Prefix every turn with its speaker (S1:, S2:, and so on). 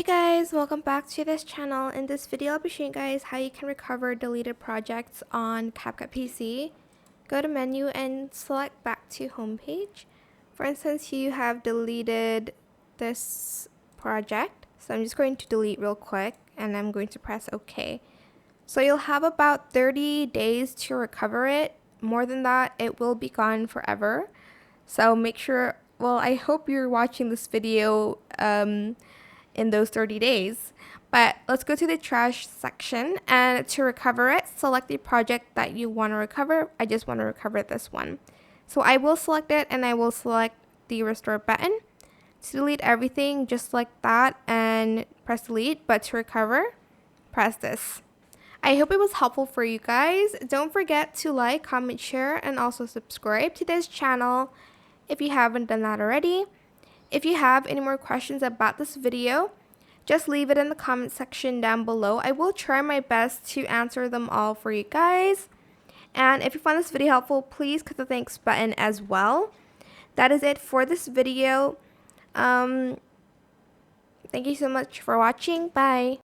S1: Hey guys, welcome back to this channel. In this video, I'll be showing you guys how you can recover deleted projects on CapCut PC. Go to menu and select back to homepage. For instance, you have deleted this project. So I'm just going to delete real quick and I'm going to press OK. So you'll have about 30 days to recover it. More than that, it will be gone forever. So make sure, well, I hope you're watching this video in those 30 days. But let's go to the trash section, and to recover it, select the project that you want to recover. I just want to recover this one. So I will select it and I will select the restore button. To delete everything, just like that and press delete, but to recover, press this. I hope it was helpful for you guys. Don't forget to like, comment, share, and also subscribe to this channel if you haven't done that already. If you have any more questions about this video, just leave it in the comment section down below. I will try my best to answer them all for you guys. And if you found this video helpful, please click the thanks button as well. That is it for this video. Thank you so much for watching. Bye.